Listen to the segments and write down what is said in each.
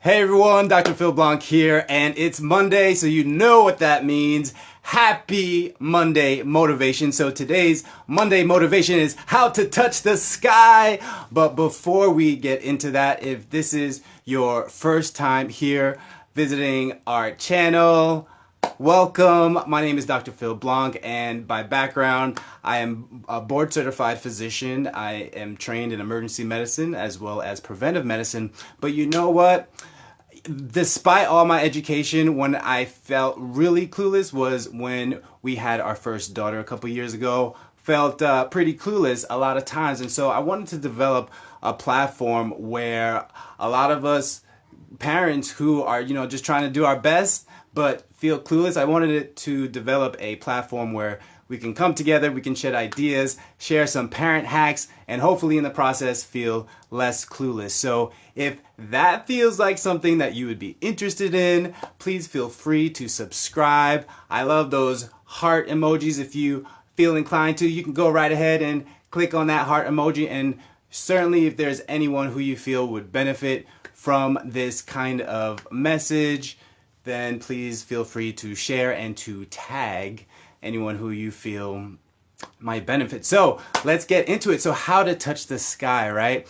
Hey everyone, Dr. Phil Blanc here, and it's Monday, so you know what that means. Happy Monday motivation. So today's Monday motivation is how to touch the sky. But before we get into that, if this is your first time here visiting our channel, welcome. My name is Dr. Phil Blanc, and by background, I am a board certified physician. I am trained in emergency medicine as well as preventive medicine. But you know what? Despite all my education, when I felt really clueless was when we had our first daughter a couple years ago. Felt pretty clueless a lot of times, and so I wanted to develop a platform where a lot of us parents who are, just trying to do our best but feel clueless, I wanted it to develop a platform where we can come together, we can shed ideas, share some parent hacks, and hopefully in the process feel less clueless. So if that feels like something that you would be interested in, please feel free to subscribe. I love those heart emojis. If you feel inclined to, you can go right ahead and click on that heart emoji. And certainly if there's anyone who you feel would benefit from this kind of message, then please feel free to share and to tag anyone who you feel might benefit. So let's get into it. So how to touch the sky, right?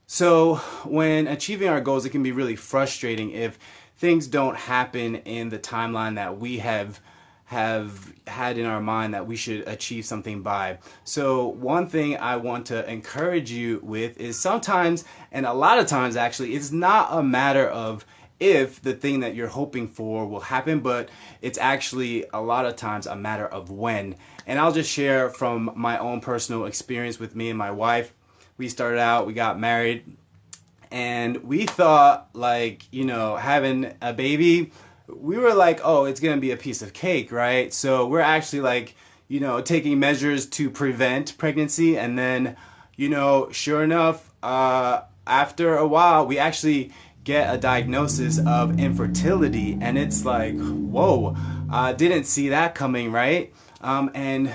So when achieving our goals, it can be really frustrating if things don't happen in the timeline that we have had in our mind that we should achieve something by. So one thing I want to encourage you with is sometimes, and a lot of times actually, it's not a matter of if the thing that you're hoping for will happen, but it's actually a lot of times a matter of when. And I'll just share from my own personal experience with me and my wife. We started out, we got married, and we thought having a baby, we were like, oh, it's gonna be a piece of cake, right? So we're actually taking measures to prevent pregnancy, and then, sure enough, after a while, we actually get a diagnosis of infertility, and it's like, whoa, didn't see that coming, right? And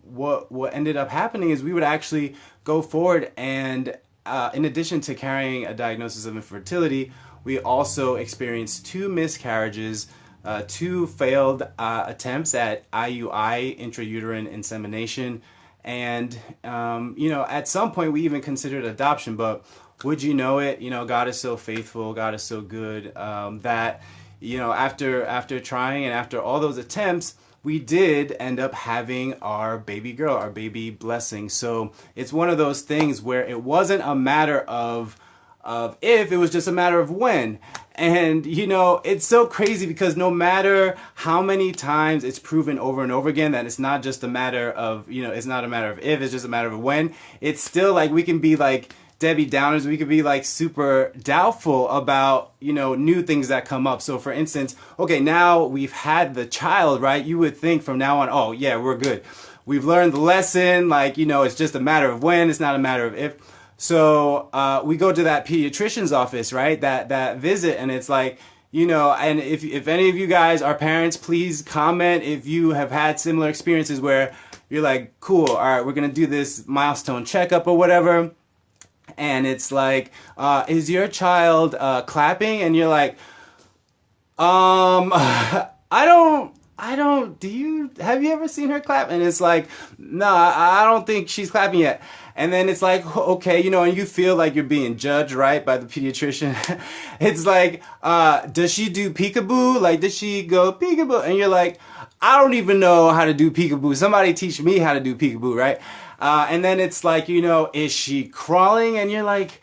what ended up happening is we would actually go forward, and in addition to carrying a diagnosis of infertility, we also experienced 2 miscarriages, 2 failed attempts at IUI, intrauterine insemination, and at some point we even considered adoption, but would you know it, God is so faithful, God is so good, that, after trying and after all those attempts, we did end up having our baby girl, our baby blessing. So it's one of those things where it wasn't a matter of if, it was just a matter of when. And, it's so crazy because no matter how many times it's proven over and over again that it's not just a matter of, it's not a matter of if, it's just a matter of when, it's still like we can be like Debbie Downers, we could be like super doubtful about, new things that come up. So for instance, okay, now we've had the child, right? You would think from now on, oh yeah, we're good. We've learned the lesson, it's just a matter of when, it's not a matter of if. So we go to that pediatrician's office, right? That visit, and it's like, and if any of you guys are parents, please comment if you have had similar experiences where you're like, cool, all right, we're gonna do this milestone checkup or whatever. And it's like, is your child clapping? And you're like, I don't, have you ever seen her clap? And it's like, no, I don't think she's clapping yet. And then it's like, okay, and you feel like you're being judged, right, by the pediatrician. It's like, does she do peekaboo? Like, does she go peekaboo? And you're like, I don't even know how to do peekaboo. Somebody teach me how to do peekaboo, right? And then it's like, is she crawling? And you're like,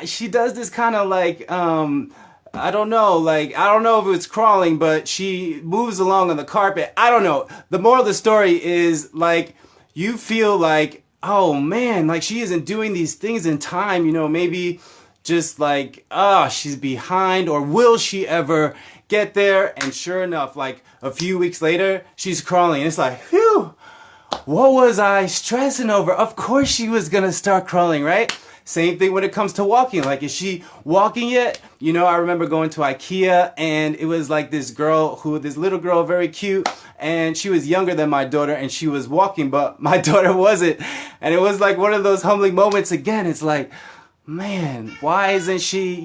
she does this kind of like, I don't know if it's crawling, but she moves along on the carpet. I don't know. The moral of the story is like, you feel like, oh man, like she isn't doing these things in time, maybe just like, she's behind, or will she ever get there? And sure enough, like a few weeks later, she's crawling. And it's like, phew. What was I stressing over? Of course she was gonna start crawling, right? Same thing when it comes to walking. Like, is she walking yet? I remember going to IKEA, and it was like this little girl, very cute, and she was younger than my daughter, and she was walking, but my daughter wasn't. And it was like one of those humbling moments again. It's like, man, why isn't she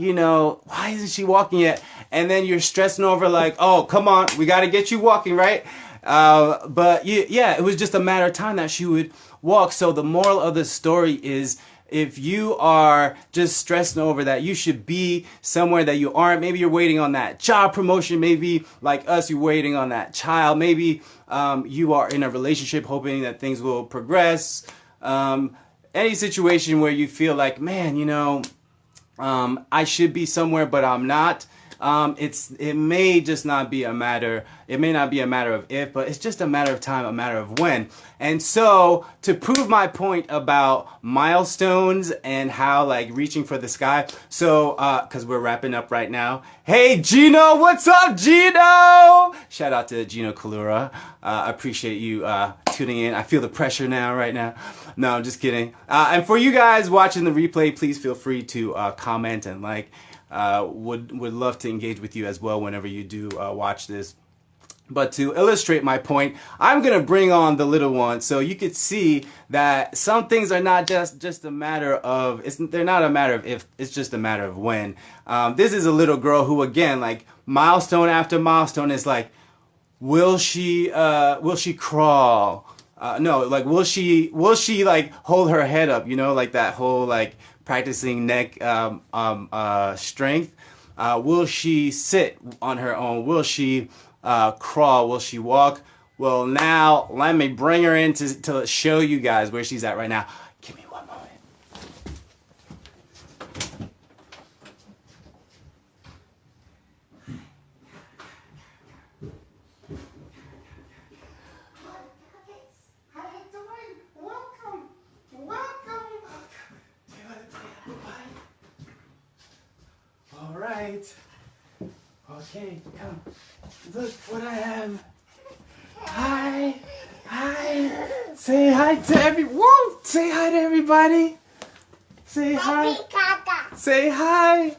walking yet? And then you're stressing over like, oh, come on, we got to get you walking, right? But yeah, it was just a matter of time that she would walk. So the moral of the story is, if you are just stressing over that you should be somewhere that you aren't, maybe you're waiting on that job promotion, maybe like us, you're waiting on that child, maybe you are in a relationship hoping that things will progress, any situation where you feel like, man, I should be somewhere but I'm not. It may just not be a matter, it may not be a matter of if, but it's just a matter of time, a matter of when. And so to prove my point about milestones and how like reaching for the sky, so cause we're wrapping up right now. Hey Gino, what's up Gino? Shout out to Gino Kalura. Appreciate you tuning in. I feel the pressure now right now. No, I'm just kidding. And for you guys watching the replay, please feel free to comment and like. Would love to engage with you as well whenever you do watch this. But to illustrate my point, I'm gonna bring on the little one so you could see that some things are not just a matter of, they're not a matter of if, it's just a matter of when. This is a little girl who, again, like milestone after milestone is like, will she crawl? No, like will she like hold her head up, like that whole like practicing neck strength. Will she sit on her own? Will she crawl? Will she walk? Well, now let me bring her in to show you guys where she's at right now. Give me one moment. How you doing? Welcome. All right. Okay, come. Look what I have. Hi. Say hi to everyone. Say hi to everybody. Say hi. Say hi.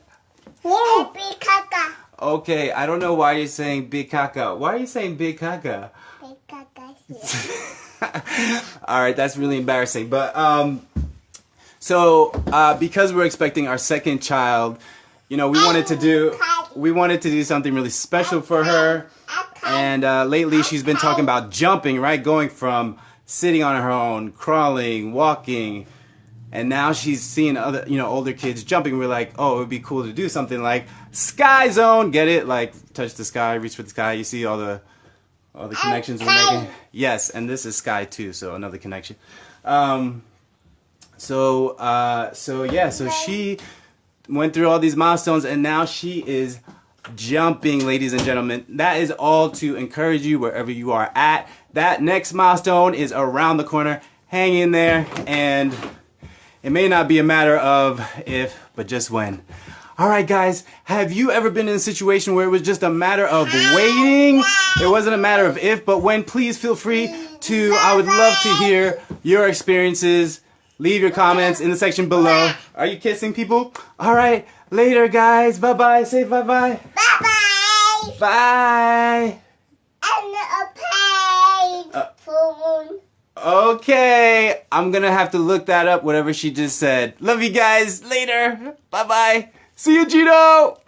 Whoa. Big caca. Okay, I don't know why you're saying big caca. Why are you saying big caca? Big caca here. All right, that's really embarrassing. But so because we're expecting our second child, we wanted to do something really special for her. And lately she's been talking about jumping, right? Going from sitting on her own, crawling, walking, and now she's seeing other, older kids jumping. We're like, oh, it would be cool to do something like Sky Zone. Get it? Like touch the sky, reach for the sky. You see all the connections we're making? Yes, and this is Skye too, so another connection. So she went through all these milestones and now she is jumping, ladies and gentlemen. That is all to encourage you wherever you are at. That next milestone is around the corner. Hang in there, and it may not be a matter of if, but just when. All right, guys, have you ever been in a situation where it was just a matter of waiting? It wasn't a matter of if, but when. Please feel free to, I would love to hear your experiences. Leave your comments in the section below. Are you kissing people? All right, later, guys. Bye-bye. Say bye-bye. Bye-bye. Bye. And a phone. Okay, I'm gonna have to look that up, whatever she just said. Love you guys. Later. Bye-bye. See you, Gino.